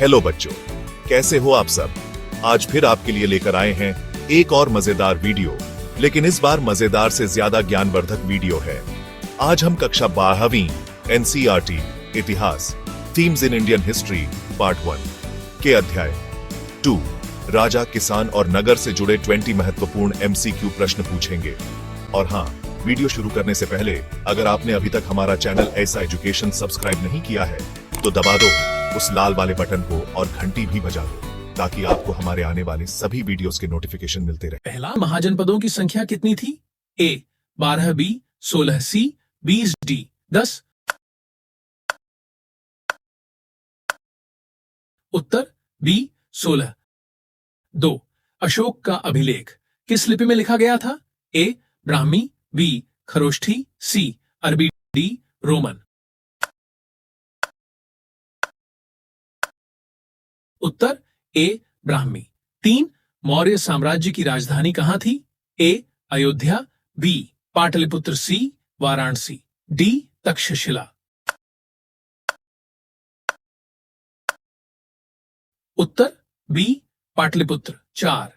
Hello बच्चों, कैसे हो आप सब। आज फिर आपके लिए लेकर आए हैं एक और मजेदार वीडियो, लेकिन इस बार मजेदार से ज्यादा ज्ञानवर्धक वीडियो है। आज हम कक्षा 12वीं एनसीईआरटी इतिहास themes in Indian history part 1 के अध्याय 2 राजा, किसान और नगर से जुड़े 20 महत्वपूर्ण एमसीक्यू प्रश्न पूछेंगे। और हाँ, वीडियो शुरू करने से पहले अगर आपने अभी तक हमारा चैनल ऐसा एजुकेशन सब्सक्राइब नहीं किया है तो दबा दो उस लाल वाले बटन को और घंटी भी बजा दो ताकि आपको हमारे आने वाले सभी वीडियोस के नोटिफिकेशन मिलते रहे। पहला महाजनपदों की संख्या कितनी थी? ए 12 बी 16 सी 20 डी 10। उत्तर बी 16। 2 अशोक का अभिलेख किस लिपि में लिखा गया था? ए ब्राह्मी, बी खरोष्ठी, सी अरबी, डी रोमन। उत्तर ए ब्राह्मी। 3 मौर्य साम्राज्य की राजधानी कहां थी? ए अयोध्या, बी पाटलिपुत्र, सी वाराणसी, डी तक्षशिला। उत्तर बी पाटलिपुत्र। 4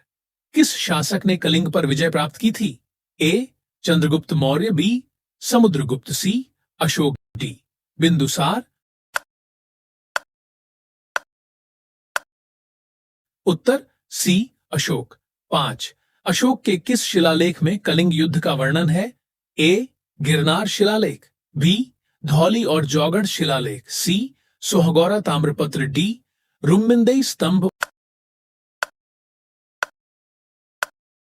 किस शासक ने कलिंग पर विजय प्राप्त की थी? ए चंद्रगुप्त मौर्य, बी समुद्रगुप्त, सी अशोक, डी बिंदुसार। उत्तर सी अशोक। 5 अशोक के किस शिलालेख में कलिंग युद्ध का वर्णन है? ए गिरनार शिलालेख, बी धौली और जौगढ़ शिलालेख, सी सोहगौरा ताम्रपत्र, डी रुम्मिंदेई स्तंभ।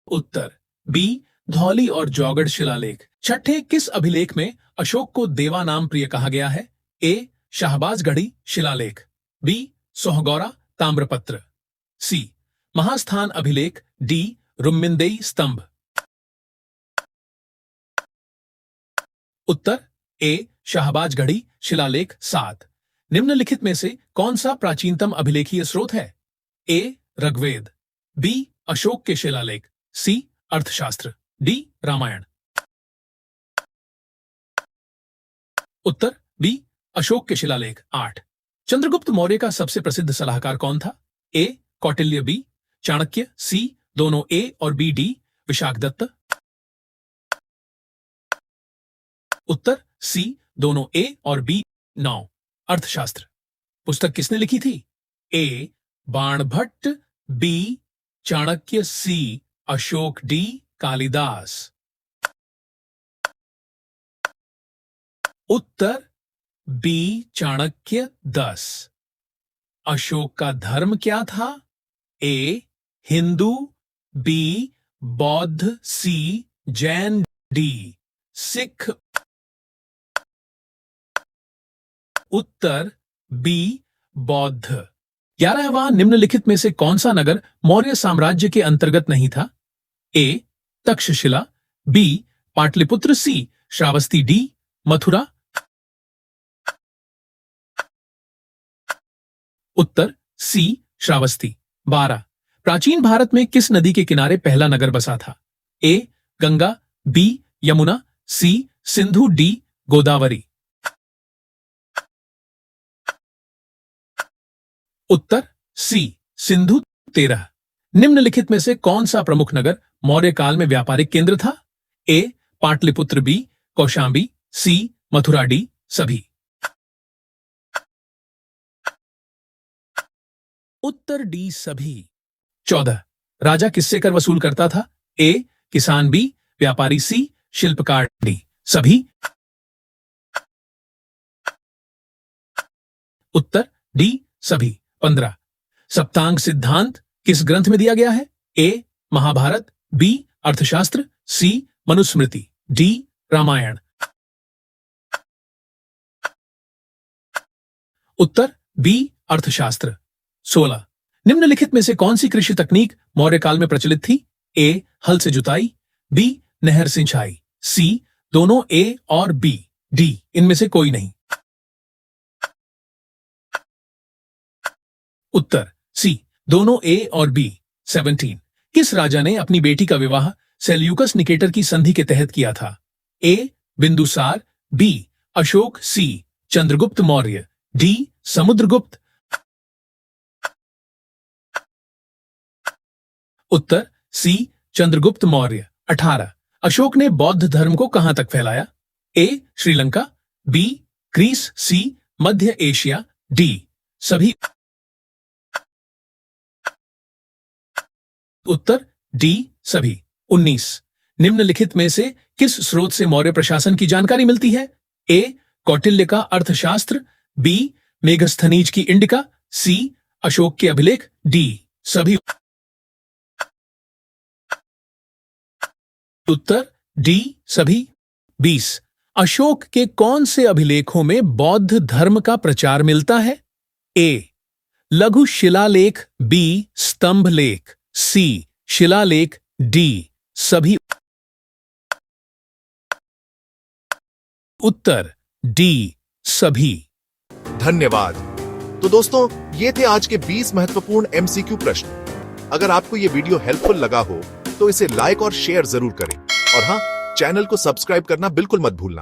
उत्तर बी धौली और जौगढ़ शिलालेख। 6 किस अभिलेख में अशोक को देवा नाम प्रिय कहा गया है? ए शाहबाजगढ़ी शिलालेख, बी सोहगौरा ताम्रपत्र, सी महास्थान अभिलेख, डी रुम्मिंदेई स्तंभ। उत्तर ए शाहबाजगढ़ी शिलालेख। 7 निम्नलिखित में से कौन सा प्राचीनतम अभिलेखीय स्रोत है? ए ऋग्वेद, बी अशोक के शिलालेख, सी अर्थशास्त्र, डी रामायण। उत्तर बी अशोक के शिलालेख। 8 चंद्रगुप्त मौर्य का सबसे प्रसिद्ध सलाहकार कौन था? ए कौटिल्य, बी चाणक्य, सी दोनों ए और बी, डी विशाखदत्त। उत्तर सी दोनों ए और बी। 9 अर्थशास्त्र पुस्तक किसने लिखी थी? ए बाणभट्ट, बी चाणक्य, सी अशोक, डी कालिदास। उत्तर बी चाणक्य। 10 अशोक का धर्म क्या था? ए हिंदू, बी बौद्ध, सी जैन, डी सिख। उत्तर बी बौद्ध। 11वां निम्नलिखित में से कौन सा नगर मौर्य साम्राज्य के अंतर्गत नहीं था? ए तक्षशिला, बी पाटलिपुत्र, सी श्रावस्ती, डी मथुरा। उत्तर सी श्रावस्ती। 12 प्राचीन भारत में किस नदी के किनारे पहला नगर बसा था? ए गंगा, बी यमुना, सी सिंधु, डी गोदावरी। उत्तर सी सिंधु। 13 निम्नलिखित में से कौन सा प्रमुख नगर मौर्य काल में व्यापारिक केंद्र था? ए पाटलिपुत्र, बी कौशांबी, सी मथुरा, डी सभी। उत्तर डी सभी। 14 राजा किससे कर वसूल करता था? ए किसान, बी व्यापारी, सी शिल्पकार, डी सभी। उत्तर डी सभी। 15 सप्तांग सिद्धांत किस ग्रंथ में दिया गया है? ए महाभारत, बी अर्थशास्त्र, सी मनुस्मृति, डी रामायण। उत्तर बी अर्थशास्त्र। 16 निम्नलिखित में से कौन सी कृषि तकनीक मौर्य काल में प्रचलित थी? ए हल से जुताई, बी नहर सिंचाई, सी दोनों ए और बी, डी इनमें से कोई नहीं। उत्तर सी दोनों ए और बी। 17 किस राजा ने अपनी बेटी का विवाह सेल्यूकस निकेटर की संधि के तहत किया था? ए बिंदुसार, बी अशोक, सी चंद्रगुप्त मौर्य, डी समुद्रगुप्त। उत्तर सी चंद्रगुप्त मौर्य। 18 अशोक ने बौद्ध धर्म को कहां तक फैलाया? ए श्रीलंका, बी ग्रीस, सी मध्य एशिया, डी सभी। उत्तर डी सभी। 19 निम्नलिखित में से किस स्रोत से मौर्य प्रशासन की जानकारी मिलती है? ए कौटिल्य का अर्थशास्त्र, बी मेगस्थनीज की इंडिका, सी अशोक के अभिलेख, डी सभी। उत्तर डी सभी। 20 अशोक के कौन से अभिलेखों में बौद्ध धर्म का प्रचार मिलता है? ए लघु शिलालेख, बी स्तंभ लेख, सी शिलालेख, डी सभी। उत्तर डी सभी। धन्यवाद। तो दोस्तों, ये थे आज के 20 महत्वपूर्ण एमसीक्यू प्रश्न। अगर आपको ये वीडियो हेल्पफुल लगा हो तो इसे लाइक और शेयर जरूर करें, और हाँ, चैनल को सब्सक्राइब करना बिल्कुल मत भूलना।